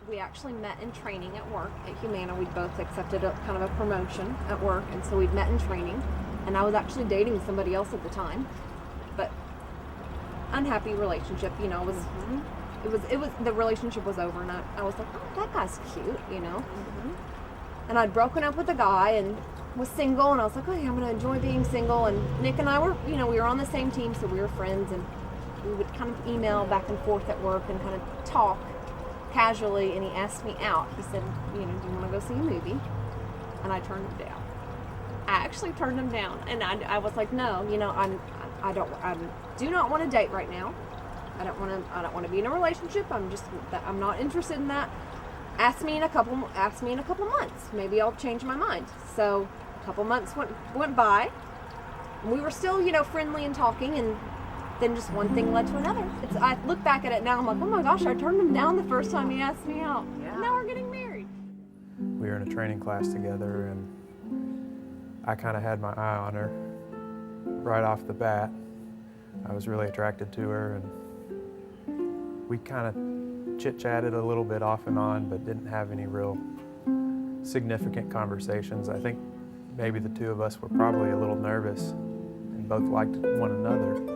we actually met in training at work at Humana. We'd both accepted a kind of a promotion at work, and so we'd met in training. And I was actually dating somebody else at the time, but unhappy relationship. You know, it was the relationship was over, and I was like, oh, that guy's cute, you know. And I'd broken up with a guy and was single, and I was like, okay, I'm going to enjoy being single. And Nick and I were, you know, we were on the same team, so we were friends, and we would kind of email back and forth at work and kind of talk casually. And he asked me out. He said, you know, do you want to go see a movie? And I turned him down. I actually turned him down, and I was like, no, you know, I do not want to date right now. I don't want to be in a relationship. I'm not interested in that. Ask me in a couple months. Maybe I'll change my mind. So a couple months went by. And we were still, you know, friendly and talking, and then just one thing led to another. I look back at it now, I'm like, oh my gosh, I turned him down the first time he asked me out. Yeah. And now we're getting married. We were in a training class together, and I kind of had my eye on her right off the bat. I was really attracted to her, and we kind of chit-chatted a little bit off and on, but didn't have any real significant conversations. I think maybe the two of us were probably a little nervous and both liked one another.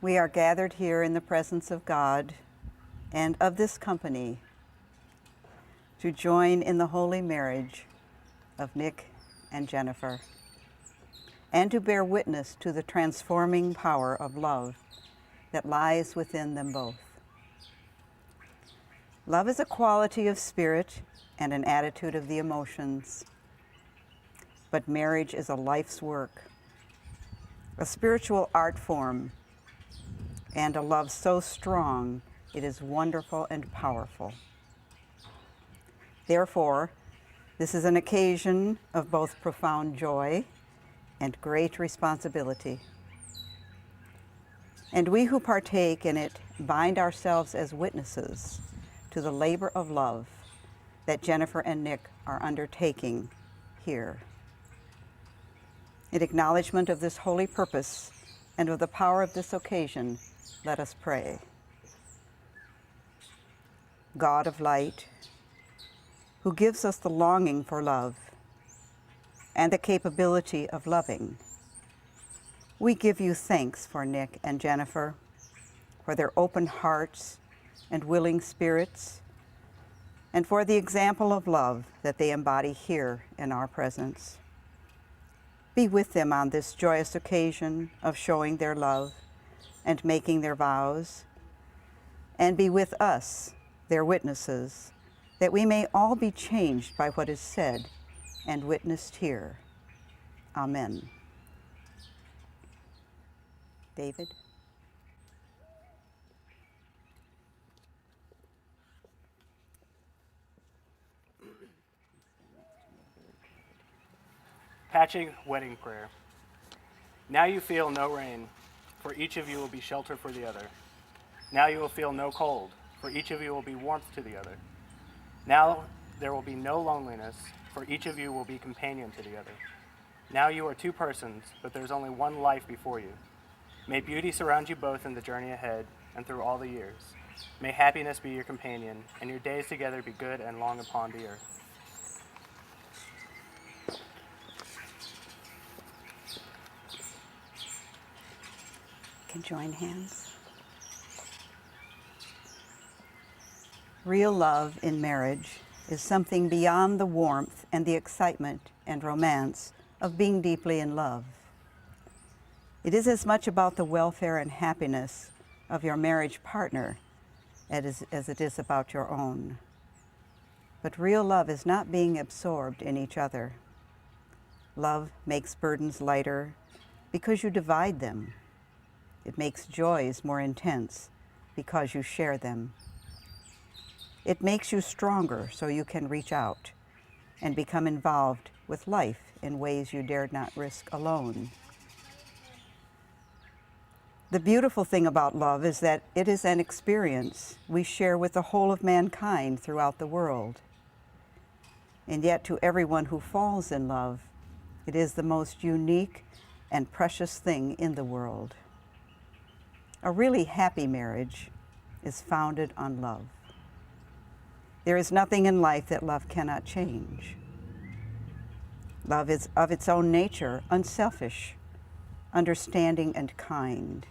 We are gathered here in the presence of God and of this company to join in the holy marriage of Nick and Jennifer, and to bear witness to the transforming power of love that lies within them both. Love is a quality of spirit and an attitude of the emotions, but marriage is a life's work, a spiritual art form, and a love so strong it is wonderful and powerful. Therefore, this is an occasion of both profound joy and great responsibility. And we who partake in it bind ourselves as witnesses to the labor of love that Jennifer and Nick are undertaking here. In acknowledgement of this holy purpose and of the power of this occasion, let us pray. God of light, who gives us the longing for love and the capability of loving, we give you thanks for Nick and Jennifer, for their open hearts and willing spirits, and for the example of love that they embody here in our presence. Be with them on this joyous occasion of showing their love and making their vows, and be with us, their witnesses, that we may all be changed by what is said and witnessed here. Amen. David? Patching wedding prayer. Now you feel no rain, for each of you will be shelter for the other. Now you will feel no cold, for each of you will be warmth to the other. Now there will be no loneliness, for each of you will be companion to the other. Now you are two persons, but there's only one life before you. May beauty surround you both in the journey ahead and through all the years. May happiness be your companion, and your days together be good and long upon the earth. Can join hands. Real love in marriage is something beyond the warmth and the excitement and romance of being deeply in love. It is as much about the welfare and happiness of your marriage partner as it is about your own. But real love is not being absorbed in each other. Love makes burdens lighter because you divide them. It makes joys more intense because you share them. It makes you stronger so you can reach out and become involved with life in ways you dared not risk alone. The beautiful thing about love is that it is an experience we share with the whole of mankind throughout the world. And yet to everyone who falls in love, it is the most unique and precious thing in the world. A really happy marriage is founded on love. There is nothing in life that love cannot change. Love is of its own nature unselfish, understanding, and kind.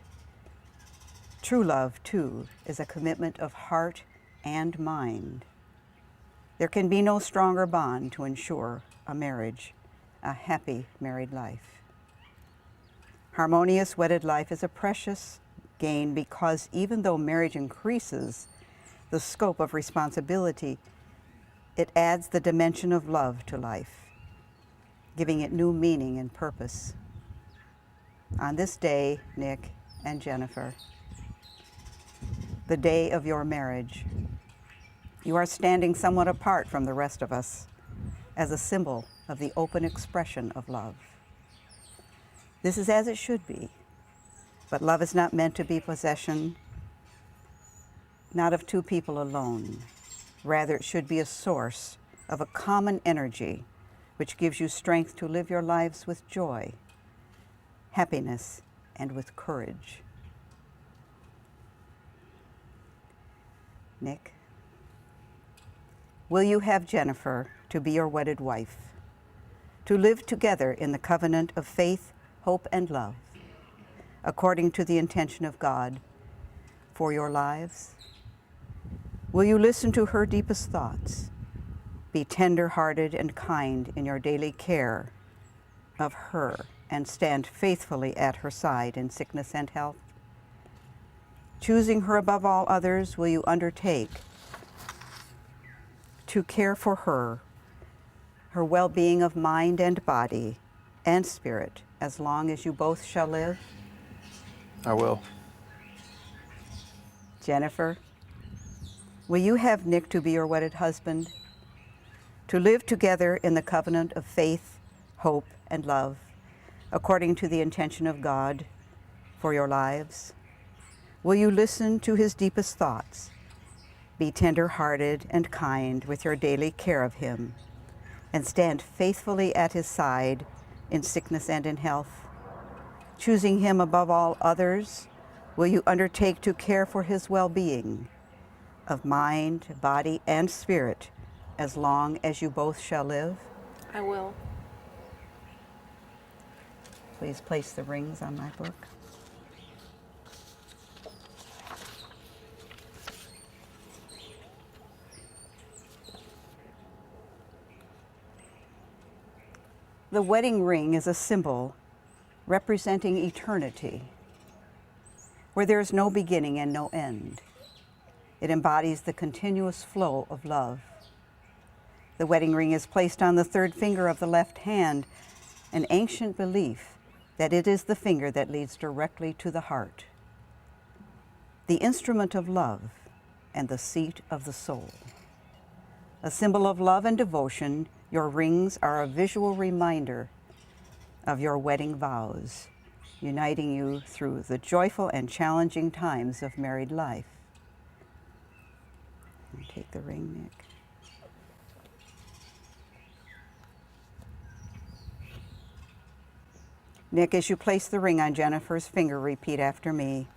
True love, too, is a commitment of heart and mind. There can be no stronger bond to ensure a marriage, a happy married life. Harmonious wedded life is a precious gain because even though marriage increases the scope of responsibility, it adds the dimension of love to life, giving it new meaning and purpose. On this day, Nick and Jennifer, the day of your marriage, you are standing somewhat apart from the rest of us as a symbol of the open expression of love. This is as it should be, but love is not meant to be possession, not of two people alone. Rather, it should be a source of a common energy which gives you strength to live your lives with joy, happiness, and with courage. Nick, will you have Jennifer to be your wedded wife, to live together in the covenant of faith, hope, and love, according to the intention of God for your lives? Will you listen to her deepest thoughts, be tender-hearted and kind in your daily care of her, and stand faithfully at her side in sickness and health? Choosing her above all others, will you undertake to care for her well-being of mind and body and spirit, as long as you both shall live? I will. Jennifer, will you have Nick to be your wedded husband, to live together in the covenant of faith, hope, and love, according to the intention of God for your lives? Will you listen to his deepest thoughts, be tender-hearted and kind with your daily care of him, and stand faithfully at his side in sickness and in health? Choosing him above all others, will you undertake to care for his well-being of mind, body, and spirit, as long as you both shall live? I will. Please place the rings on my book. The wedding ring is a symbol representing eternity, where there is no beginning and no end. It embodies the continuous flow of love. The wedding ring is placed on the third finger of the left hand, an ancient belief that it is the finger that leads directly to the heart, the instrument of love and the seat of the soul. A symbol of love and devotion, your rings are a visual reminder of your wedding vows, uniting you through the joyful and challenging times of married life. Take the ring, Nick. Nick, as you place the ring on Jennifer's finger, repeat after me.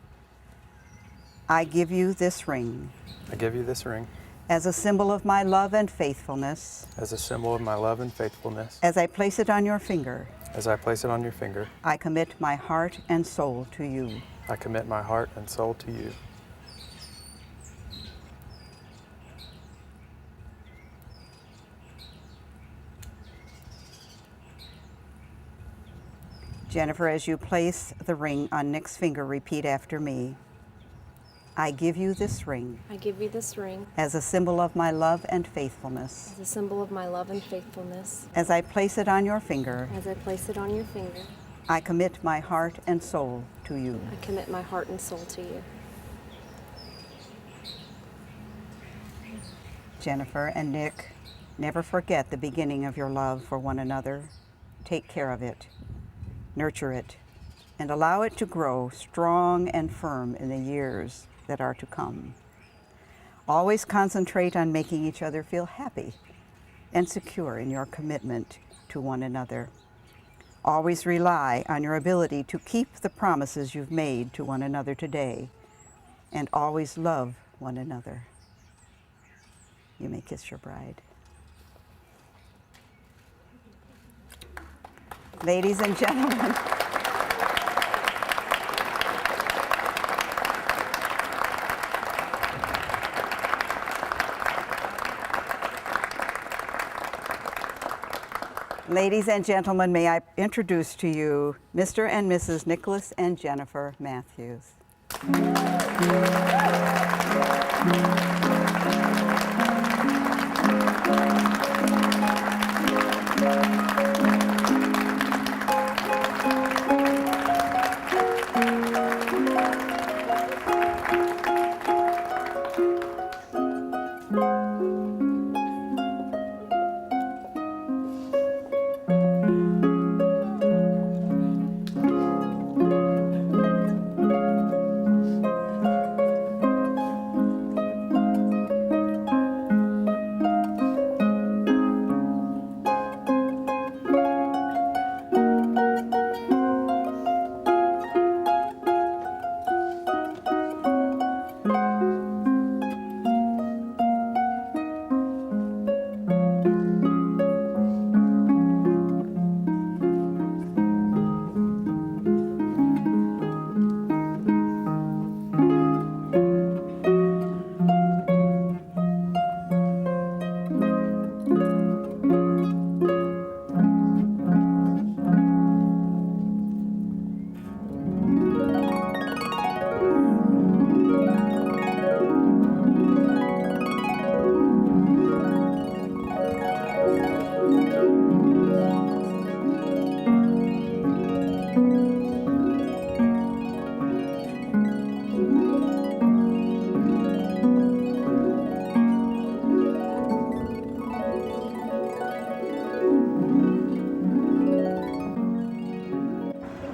I give you this ring. I give you this ring As a symbol of my love and faithfulness. as a symbol of my love and faithfulness. As I place it on your finger. As I place it on your finger, I commit my heart and soul to you. I commit my heart and soul to you. Jennifer, as you place the ring on Nick's finger, repeat after me. I give you this ring. I give you this ring As a symbol of my love and faithfulness. as a symbol of my love and faithfulness. As I place it on your finger, As I place it on your finger, I commit my heart and soul to you. I commit my heart and soul to you. Jennifer and Nick, never forget the beginning of your love for one another. Take care of it, nurture it, and allow it to grow strong and firm in the years that are to come. Always concentrate on making each other feel happy and secure in your commitment to one another. Always rely on your ability to keep the promises you've made to one another today, and always love one another. You may kiss your bride. Ladies and gentlemen, Ladies and gentlemen, may I introduce to you Mr. and Mrs. Nicholas and Jennifer Matthews.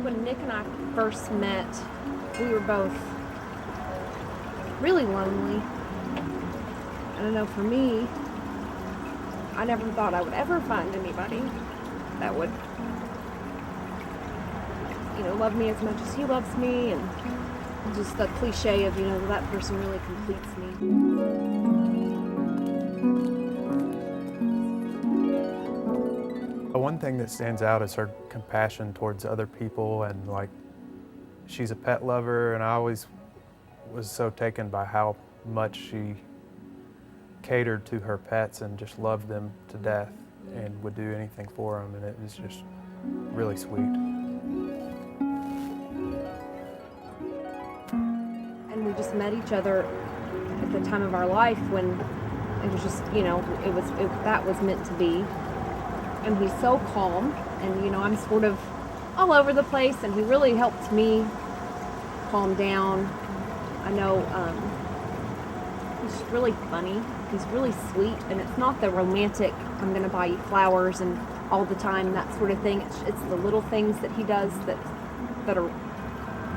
When Nick and I first met, we were both really lonely. I don't know, for me, I never thought I would ever find anybody that would, love me as much as he loves me, and just the cliche of, that person really completes me. One thing that stands out is her compassion towards other people, and she's a pet lover, and I always was so taken by how much she catered to her pets and just loved them to death and would do anything for them, and it was just really sweet. And we just met each other at the time of our life when it was just, that was meant to be. And he's so calm, and I'm sort of all over the place, and he really helped me calm down. I know he's really funny, he's really sweet, and it's not the romantic, I'm gonna buy you flowers and all the time, that sort of thing. It's the little things that he does that are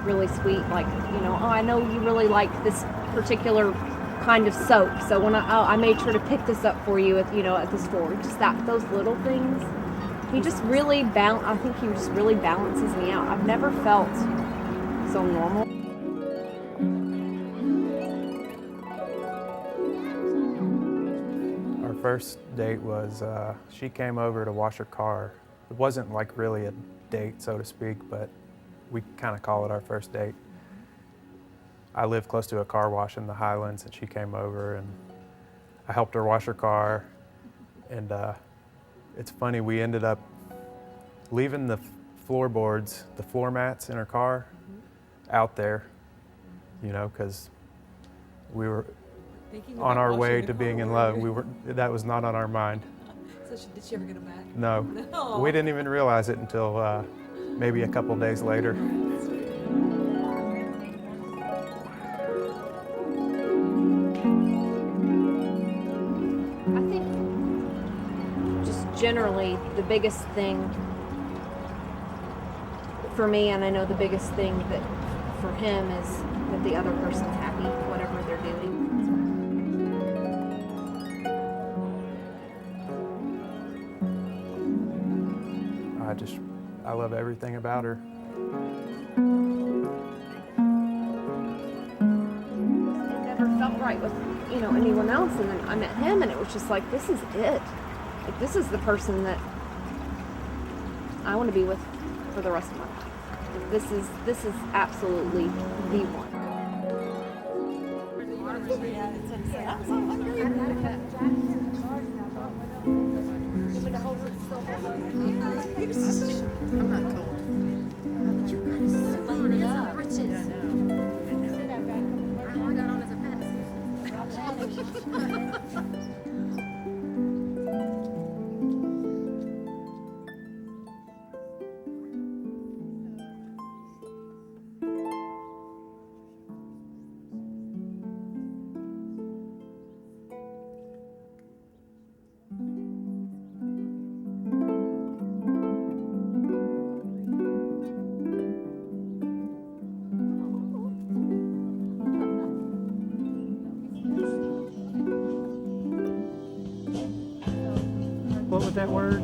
really sweet, like, I know you really like this particular kind of soap, so when I made sure to pick this up for you at the store. Just those little things. He just really I think he just really balances me out. I've never felt so normal. Our first date was she came over to wash her car. It wasn't really a date, so to speak, but we kind of call it our first date. I live close to a car wash in the Highlands, and she came over, and I helped her wash her car. And it's funny, we ended up leaving the floorboards, the floor mats in her car out there, because we were on our way to being in love. That was not on our mind. So did she ever get them back? No. No. We didn't even realize it until maybe a couple days later. Generally, the biggest thing for me, and I know the biggest thing that for him, is that the other person's happy, whatever they're doing. I love everything about her. It never felt right with, anyone else, and then I met him, and it was just like, this is it. Like, this is the person that I want to be with for the rest of my life. This is absolutely the one. I'm so hungry. I'm not cold. All I got on is a What was that word?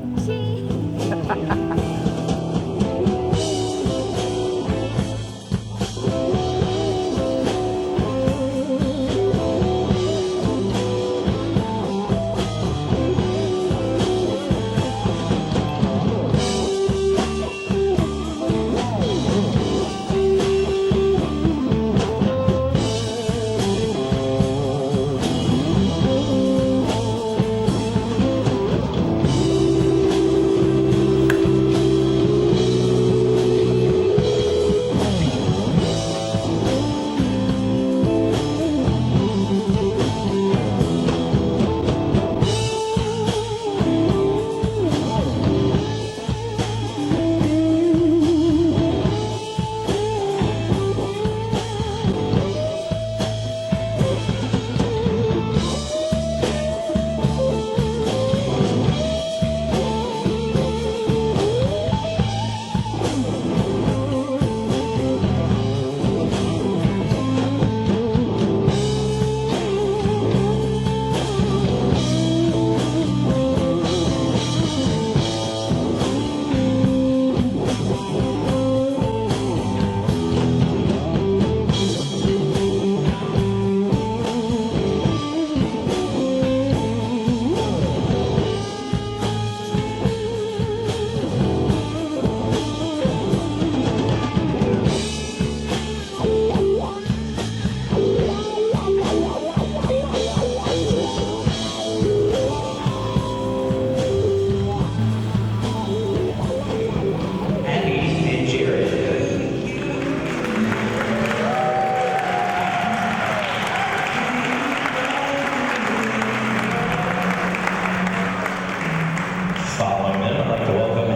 Following them, I'd like to welcome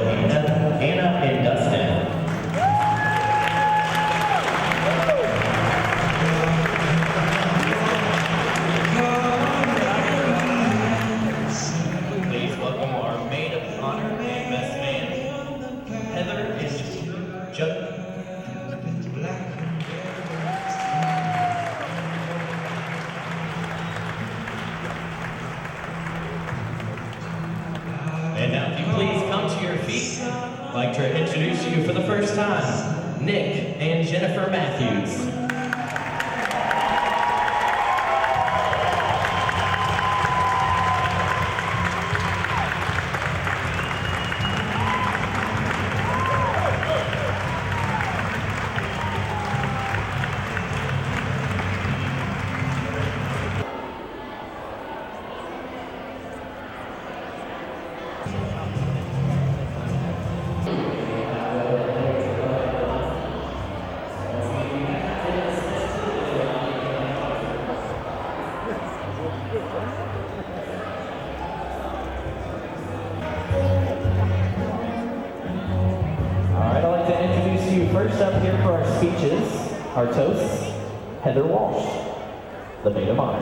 Anna and Dustin. Please welcome our maid of honor and best man, Heather and Judd. And now, if you please come to your feet, I'd like to introduce you for the first time, Nick and Jennifer Matthews. First up here for our speeches, our toasts, Heather Walsh, the maid of honor.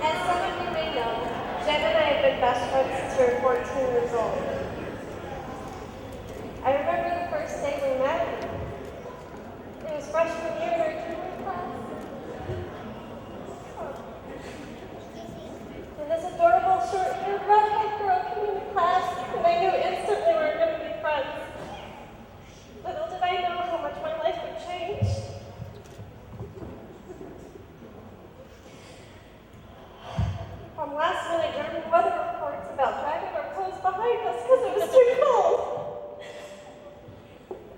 As some of you may know, Jen and I have been best friends since we were 14 years old. I remember the first day we met. It was freshman year in our junior class. And this adorable, short-haired, redhead girl came into class, and I knew instantly we were going to be friends. Little did I know how much my life would change. From last-minute German weather reports about dragging our clothes behind us because it was too cold.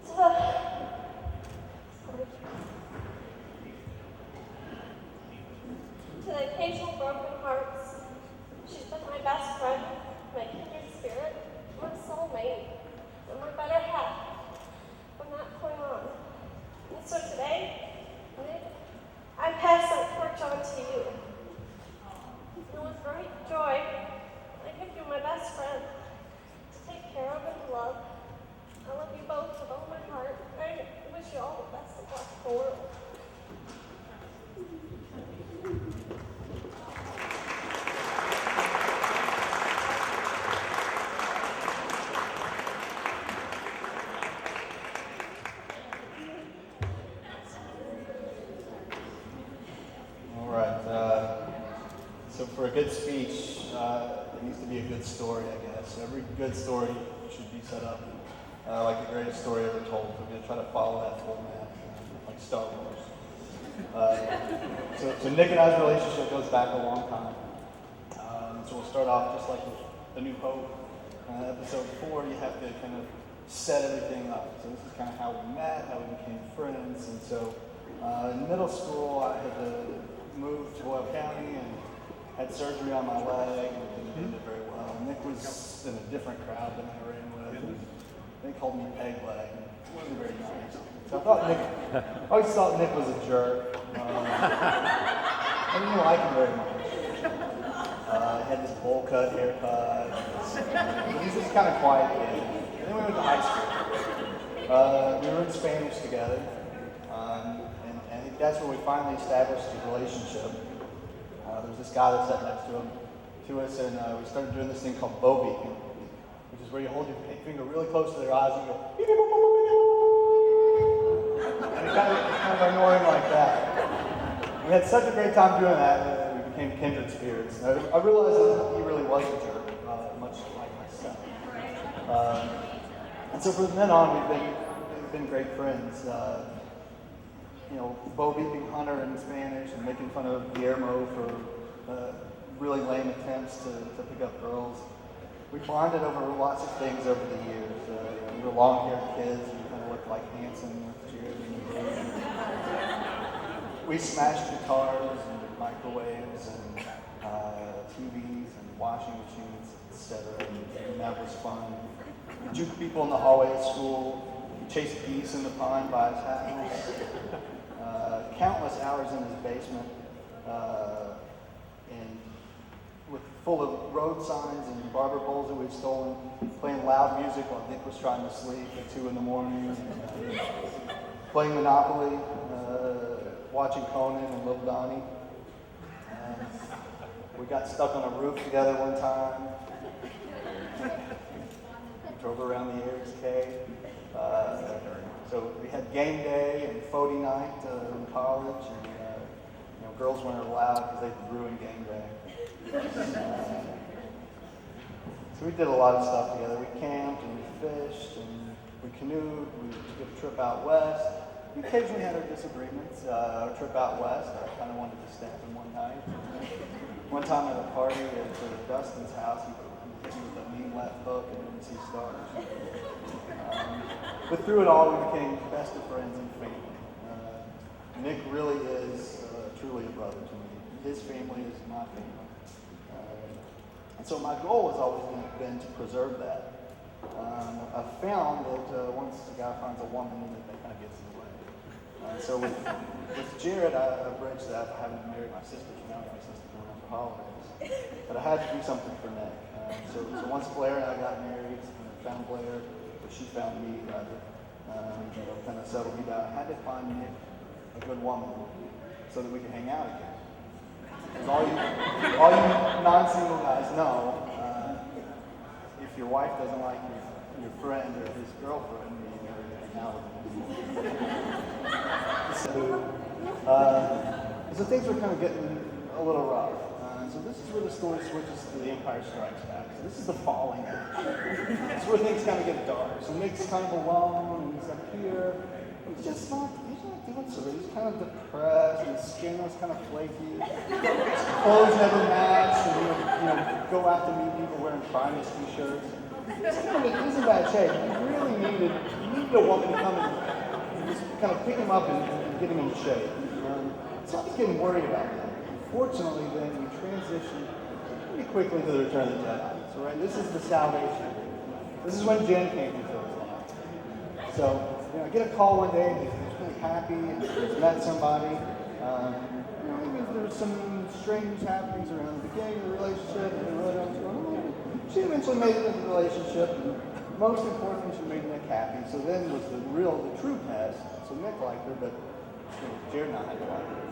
To be a good story, I guess. Every good story should be set up like the greatest story ever told. We're going to try to follow that format, like Star Wars. So Nick and I's relationship goes back a long time. So we'll start off just like with A New Hope. Episode 4, you have to kind of set everything up. So this is kind of how we met, how we became friends. And so in middle school, I had to move to Boyle County and had surgery on my leg and did very well. Nick was in a different crowd than I ran with. And they called me peg leg. It wasn't very nice. So I always thought Nick was a jerk. I didn't like him very much. He had this bowl cut haircut. He was just kind of quiet kid. And then we went to high school. We were in Spanish together. And I think that's where we finally established a relationship. There was this guy that sat next to us, and we started doing this thing called bow beacon, which is where you hold your finger really close to their eyes and you go, beep, beep, beep, beep, beep, beep. And it's kind of annoying like that. We had such a great time doing that, we became kindred spirits. I realized that he really was a jerk, much like myself. And so from then on, we've been great friends. Bow beeping Hunter in Spanish and making fun of Guillermo for really lame attempts to pick up girls. We bonded over lots of things over the years. We were long-haired kids. We kind of looked like Hanson with Jared and we smashed guitars and microwaves and TVs and washing machines, etc. And that was fun. We juked people in the hallway at school. We chased geese in the pond by his house. Countless hours in his basement, full of road signs and barber bowls that we'd stolen, playing loud music while Nick was trying to sleep at 2 in the morning, playing Monopoly, watching Conan and Little Donnie. We got stuck on a roof together one time. We drove around the Ayers Cave. So we had game day and Fody night in college, and girls weren't allowed because they'd ruin game day. So we did a lot of stuff together. We camped and we fished and we canoed. We took a trip out west. We occasionally had our disagreements. Our trip out west, I kind of wanted to stab him one night. One time at a party at Dustin's house, he hit me with a mean left hook and didn't see stars. But through it all, we became best of friends and family. Nick really is truly a brother to me. His family is my family. And so my goal has always been to preserve that. I've found that once a guy finds a woman, that kind of gets in the way. So with Jared, I bridged that. I haven't married my sister, so now my sister's going out for holidays. But I had to do something for Nick. So once Blair and I got married, I found Blair. She found me, rather, kind of settled me down. I had to find Nick a good woman so that we could hang out again. Because all you non-single guys know, if your wife doesn't like your friend or his girlfriend, you never hang out with them. So things were kind of getting a little rough. So this is where the story switches to The Empire Strikes Back. So this is the falling edge. This is where things kind of get dark. So Nick's kind of alone, and he's up here. He's not doing so good. He's kind of depressed, and his skin was kind of flaky. His clothes never matched, and he would go out to meet people wearing Primus t-shirts. He's in bad shape. He really needed a woman to come and just kind of pick him up and get him in shape. So I was getting worried about that. Fortunately, then we transitioned pretty quickly to the Return of the Jedi. So, right, this is the salvation. This is when Jenn came into his life. So, I get a call one day, and he's really happy, and he's met somebody. There were some strange happenings around the beginning of the relationship, and she eventually made it into the relationship, and most importantly, she made Nick happy. So then was the true test. So Nick liked her, but Jared and I had to like her.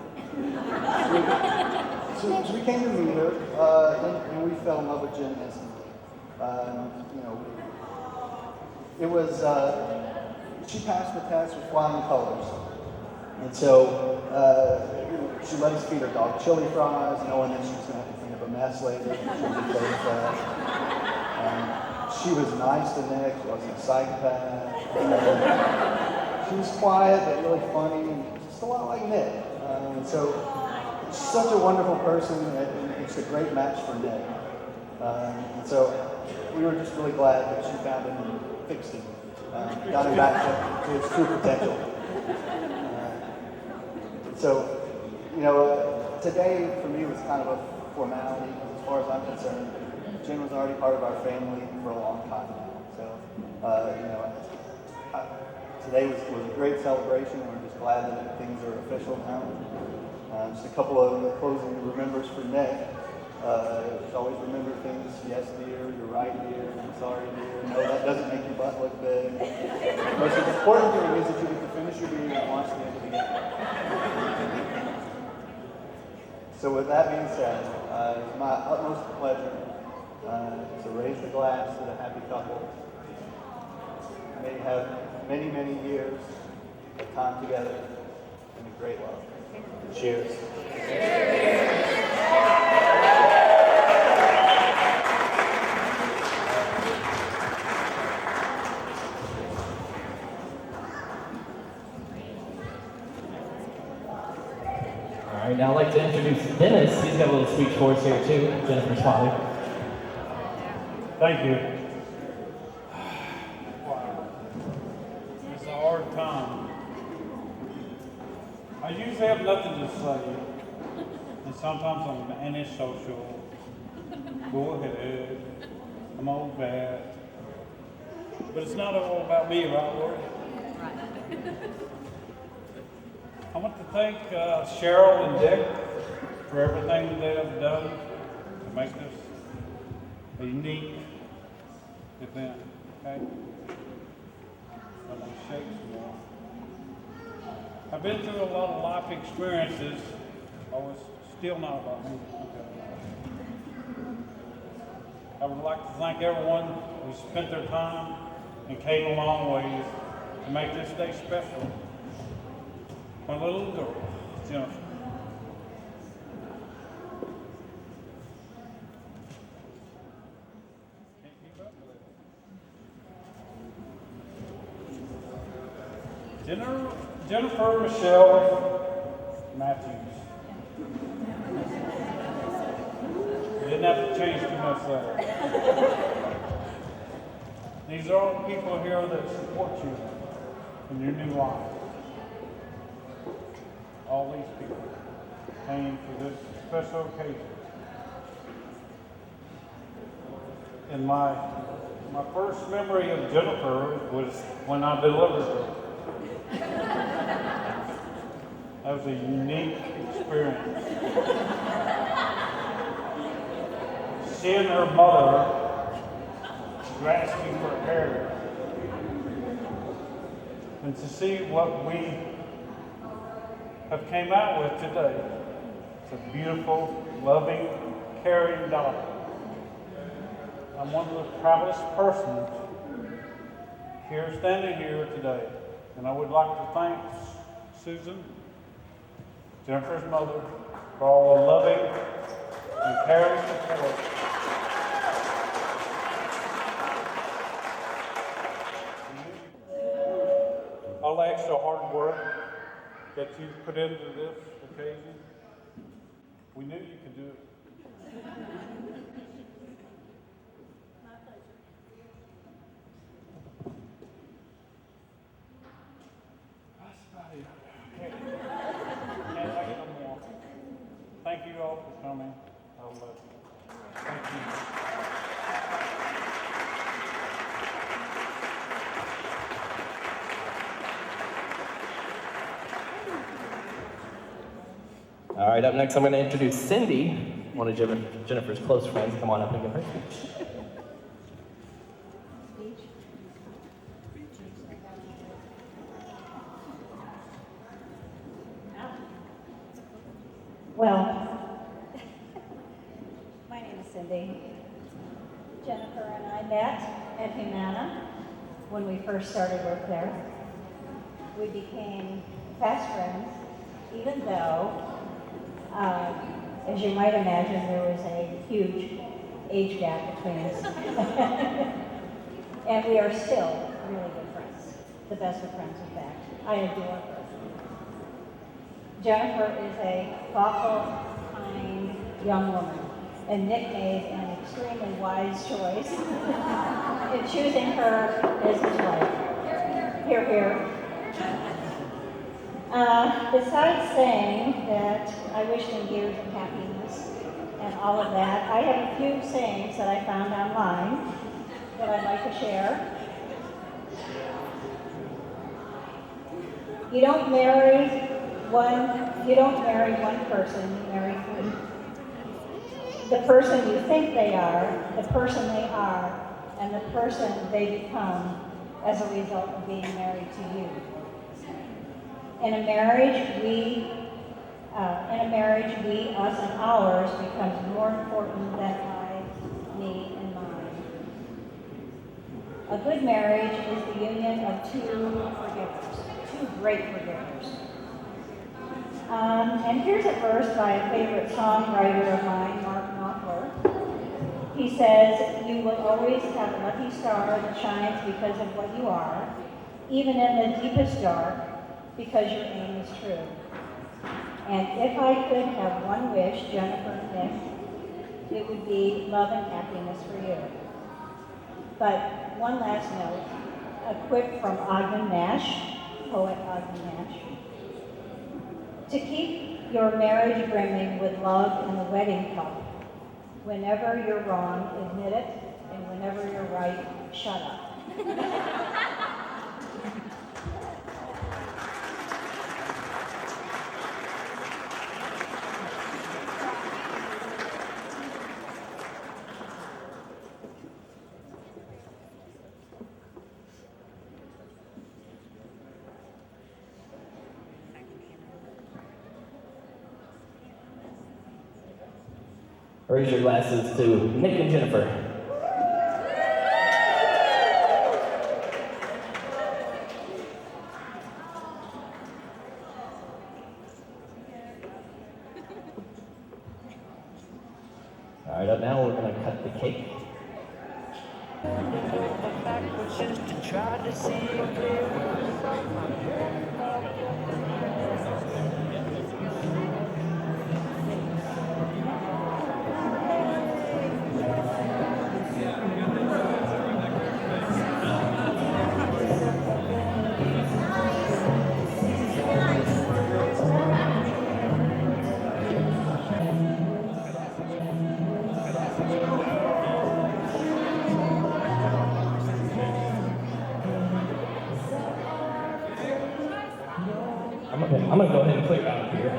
So we came to meet her, and we fell in love with Jenn instantly. It was, she passed the test with flying colors. And so she let us feed her dog chili fries, knowing that she was going to have to clean up a mess later. She was nice to Nick. She wasn't a psychopath. She was quiet but really funny and just a lot like Nick. So she's such a wonderful person, and it's a great match for Nick. And so we were just really glad that she found him and fixed him, got him back to his true potential. So, today for me was kind of a formality. As far as I'm concerned, Jenn was already part of our family for a long time now. So, today was a great celebration. We're just glad that things are official now. Just a couple of closing remembers for Nick. Just always remember things. Yes, dear. You're right, dear. I'm sorry, dear. No, that doesn't make your butt look big. The most important thing is that you get to finish your beer and watch the end of the game. So with that being said, it's my utmost pleasure to raise the glass to the happy couple. May you have many, many years of time together and a great love. Cheers. All right, now I'd like to introduce Dennis. He's got a little speech for us here too, Jennifer's father. Thank you. Wow. It's a hard time. I usually have nothing to say, and sometimes I'm antisocial, bullheaded, I'm old bad. But it's not all about me, right, Lord? I want to thank Cheryl and Dick for everything that they have done to make this a unique event, okay? I'm gonna shake some more. I've been through a lot of life experiences. It's still not about me. Okay. I would like to thank everyone who spent their time and came a long way to make this day special. My little girl, Jennifer. Can't keep up with it. Jennifer Michelle Matthews. You didn't have to change too much there. These are all the people here that support you in your new life. All these people came for this special occasion. And my first memory of Jennifer was when I delivered her. That was a unique experience. She and her mother were asking for hair. And to see what we have came out with today. It's a beautiful, loving, caring daughter. I'm one of the proudest persons here, standing here today. And I would like to thank Susan, Jennifer's mother, for all the loving and caring support. All the extra hard work that you put into this occasion. We knew you could do it. That's about it. Can't take no more. Thank you all for coming. I love you. Thank you. All right, up next I'm going to introduce Cindy, one of Jennifer's close friends. Come on up and give her speech. Well, my name is Cindy. Jennifer and I met at Humana when we first started work there. We became fast friends, even though as you might imagine, there was a huge age gap between us. And we are still really good friends. The best of friends, in fact. I adore her. Jennifer is a thoughtful, kind young woman, and Nick made an extremely wise choice in choosing her as his wife. Hear, hear. Besides saying that I wish them years of happiness and all of that, I have a few sayings that I found online that I'd like to share. You don't marry one person, you marry three. The person you think they are, the person they are, and the person they become as a result of being married to you. In a marriage, we, us and ours, becomes more important than I, me, and mine. A good marriage is the union of two forgivers, two great forgivers. And here's a verse by a favorite songwriter of mine, Mark Knopfler. He says, "You will always have a lucky star that shines because of what you are, even in the deepest dark, because your aim is true." And if I could have one wish, Jennifer and Nick, it would be love and happiness for you. But one last note, a quip from Ogden Nash, poet Ogden Nash. To keep your marriage brimming with love and the wedding cup, whenever you're wrong, admit it, and whenever you're right, shut up. Raise your glasses to Nick and Jennifer. All right, up now we're going to cut the cake. I'm gonna go ahead and clear out here.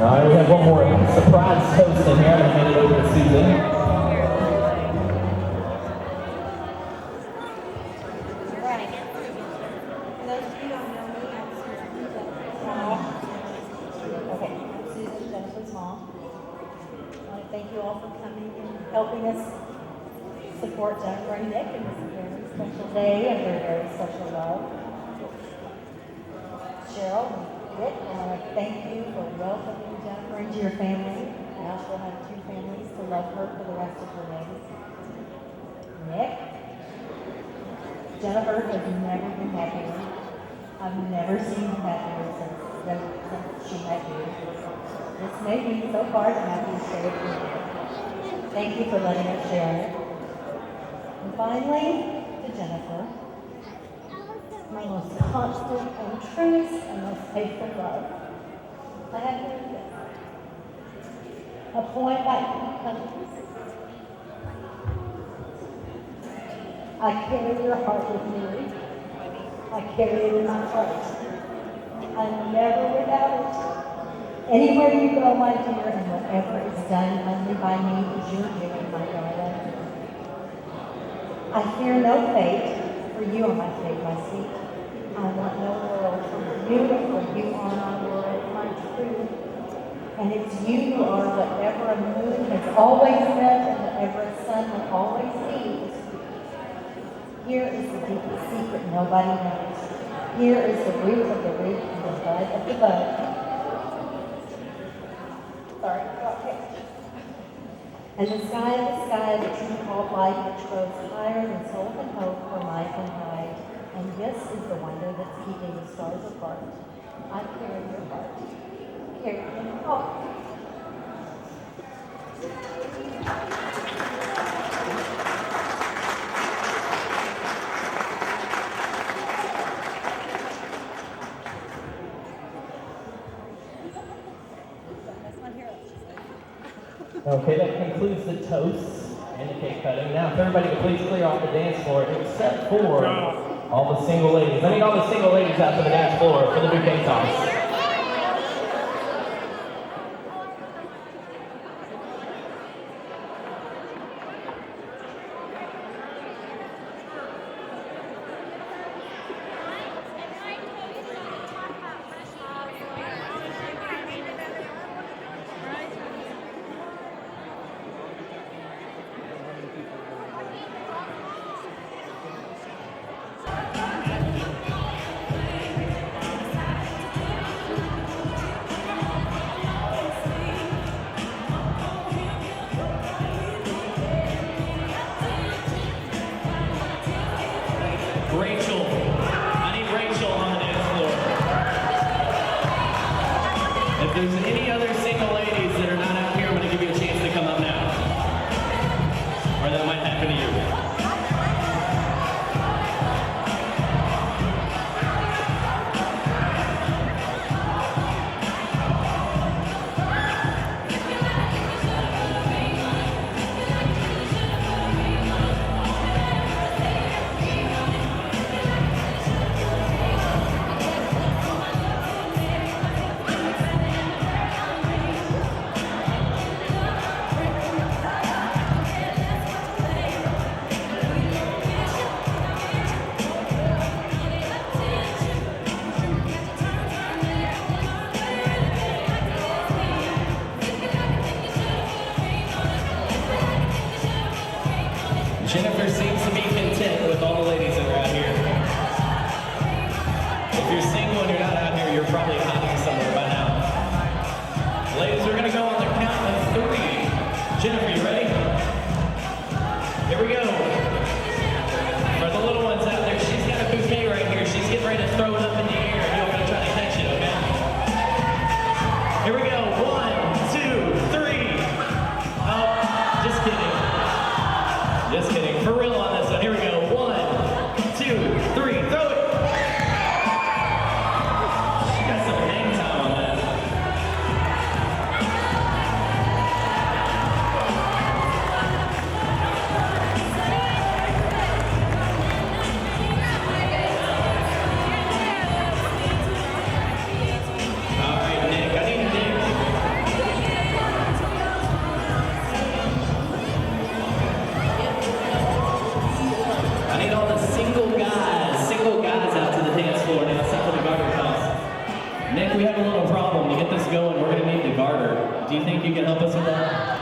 All right, we have one more surprise toast in here. I'm going to hand it over to Susan. Right. For those of you who don't know me, I'm Susan. Okay, I'm Susan, Jennifer's mom. I want to thank you all for coming and helping us support Jennifer and Nick in this very special day and their very special love. Cheryl and Rick, I want to thank you for welcoming Jennifer into your family. Now she'll have two families to love her for the rest of her days. Nick, Jennifer has never been happier. I've never seen her happier since she met you. This may be so far the happiest day of your life. Thank you for letting us share it. And finally, to Jennifer, my most constant and truest and most faithful love. I have learned this. A point by point. I carry your heart with me. I carry it in my heart. I'm never without it. Anywhere you go, my dear, and whatever is done only by me is your doing, my darling. I fear no fate, for you are my fate, my sweet. I want no world from you, for you are my world, my truth. And it's you who are whatever a moon has always been and whatever a sun will always be. Here is the deepest secret nobody knows. Here is the root of the root and the bud of the bud. Sorry, okay. And the sky that you call light, which grows higher than soul and hope for life and hide. And this is the wonder that's keeping the stars apart. I carry your heart. Carry your heart. Okay, that concludes the toasts and the cake cutting. Now, if everybody could please clear off the dance floor, except for all the single ladies. I need all the single ladies out to the dance floor for the bouquet toss. Rachel. I need Rachel on the dance floor. If there's any other single ladies that are not out here, I'm going to give you a chance to come up now. Or that might happen to you. Jennifer seems to be content with all the ladies that are out here. If you're single and you're not out here, you're probably hiding somewhere by now. Ladies, we're going to go on the count of 3. Jennifer, you ready? Here we go. For the little ones out there, she's got a bouquet right here. She's getting ready to throw it up in the air, and you're going to try to catch it, okay? Here we go. 1, 2, 3. Oh, just kidding. Just kidding. For real on this one. Here we go. 1, 2, 3. Throw it. She got some hang time on that. All right, Nick. I need Nick. I need all the single guys out to the dance floor now, except for the garter toss. Nick, we have a little problem. To get this going, we're going to need the garter. Do you think you can help us with that?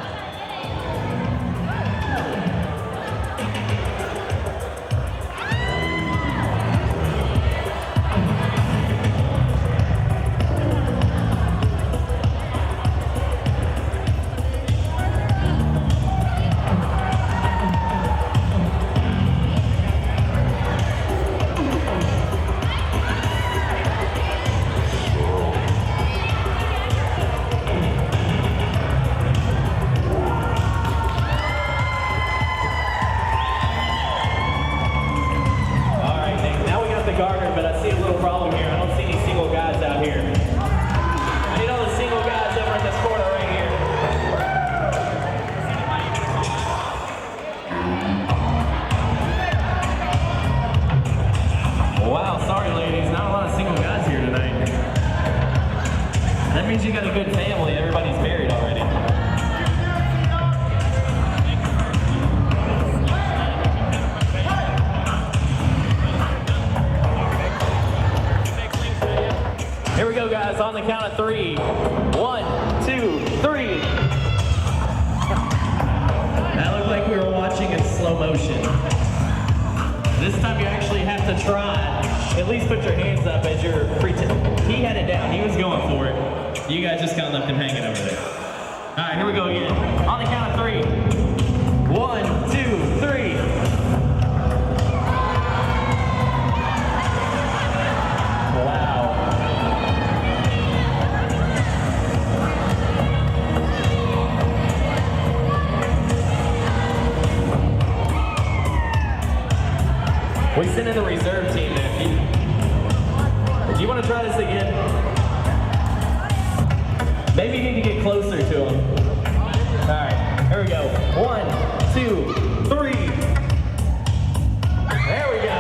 means you got a good family. Everybody's married already. Here we go, guys, on the count of 3. 1, 2, 3. That looked like we were watching in slow motion. This time you actually have to try. At least put your hands up as you're pretending. He had it down. He was going for it. You guys just kind of left him hanging over there. All right, here we go again. On the count of 3. 1, 2, 3. Wow. We sent in the reserve team there. Do you want to try this again? Maybe you need to get closer to him. All right, here we go. 1, 2, 3. There we go.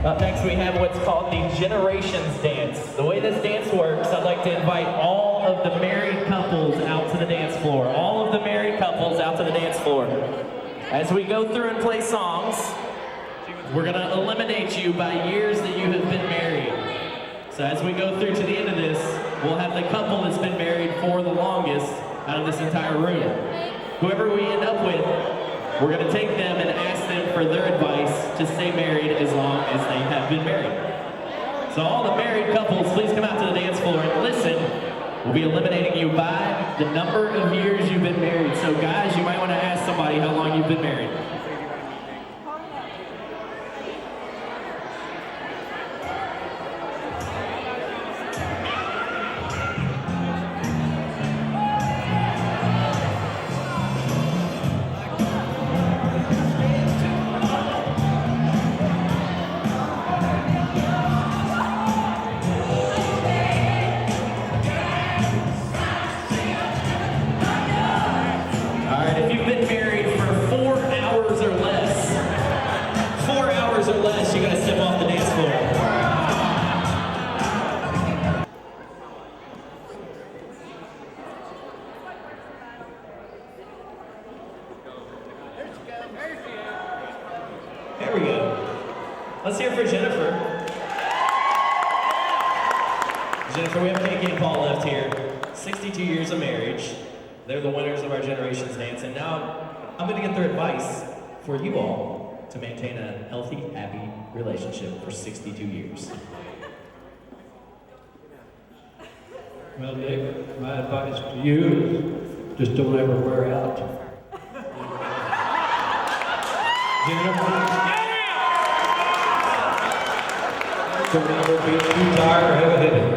Up next, we have what's called the Generations Dance. The way this dance works, I'd like to invite all of the married couples out to the dance floor. All of the married couples out to the dance floor. As we go through and play songs, we're going to eliminate you by years that you have been married. So as we go through to the end of this, we'll have the couple that's been married for the longest out of this entire room. Whoever we end up with, we're going to take them and ask them for their advice to stay married as long as they have been married. So all the married couples, please come out to the dance floor and listen. We'll be eliminating you by the number of years you've been married. So guys, you might want to ask somebody how long you've been married. There we go. Let's hear it for Jennifer. Jennifer, we have Katie and Paul left here. 62 years of marriage. They're the winners of our Generations Dance. And now I'm going to get their advice for you all to maintain a healthy, happy relationship for 62 years. Well, Nick, my advice to you is just don't ever wear out. Jennifer, don't ever be too tired or have a headache.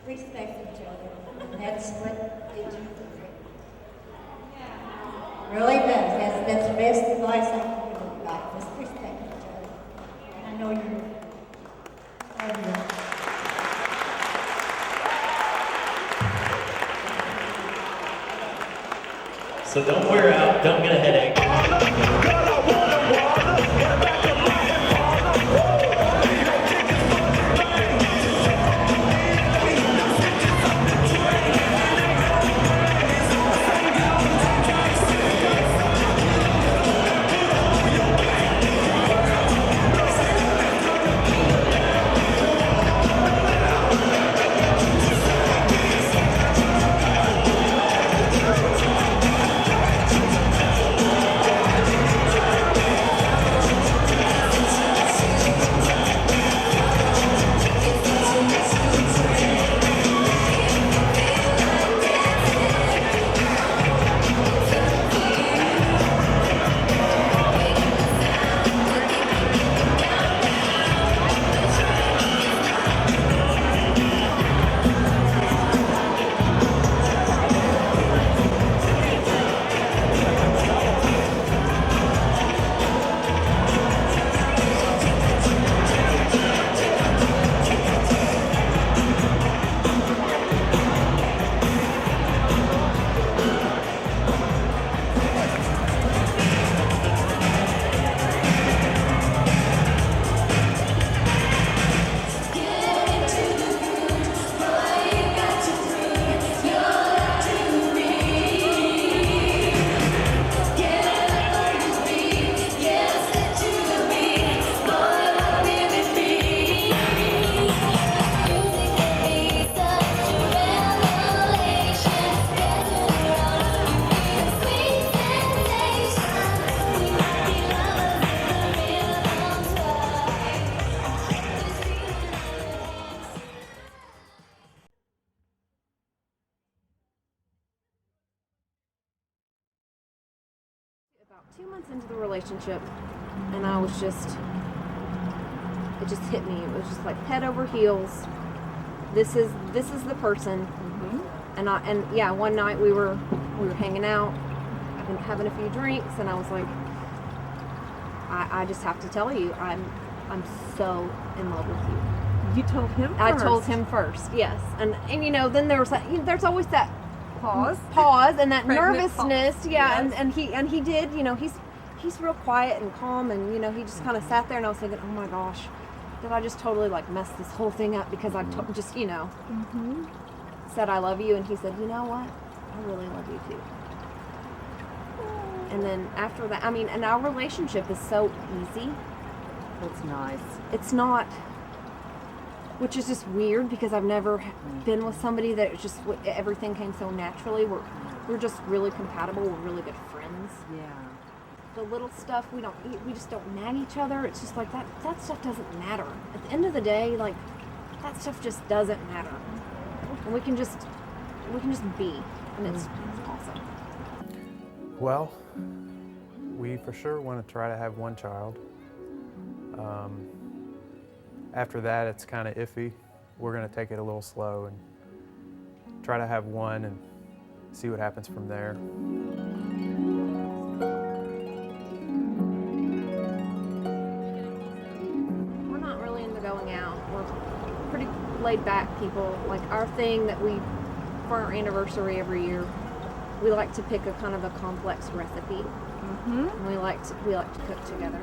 Respect each other. That's what they do. Really does. That's the best advice I can give about. Just respect each other. And I know you're. So don't wear out, don't get a headache. 2 months into the relationship, and I was just, it just hit me. It was just like head over heels. This is the person. And yeah, one night we were hanging out and having a few drinks, and I was like, I just have to tell you, I'm so in love with you. You told him first. I told him first, yes. And you know, then there's there's always that Pause. and that Pregnant nervousness, pause. yeah. Yes. And he did, you know, he's real quiet and calm, and you know, he just kind of sat there, and I was thinking, oh my gosh, did I just totally like mess this whole thing up because I just, you know, said I love you, and he said, you know what, I really love you too. And then after that, I mean, and our relationship is so easy. That's nice. It's not, which is just weird because I've never been with somebody that it's just everything came so naturally. We're just really compatible. We're really good friends. Yeah. The little stuff we just don't nag each other. It's just like that stuff doesn't matter. At the end of the day, like that stuff just doesn't matter. And we can just be, and it's awesome. Well, we for sure want to try to have one child. After that, it's kind of iffy. We're going to take it a little slow and try to have one and see what happens from there. We're not really into going out. We're pretty laid back people. Like our thing that we, for our anniversary every year, we like to pick a kind of a complex recipe. And we like to cook together.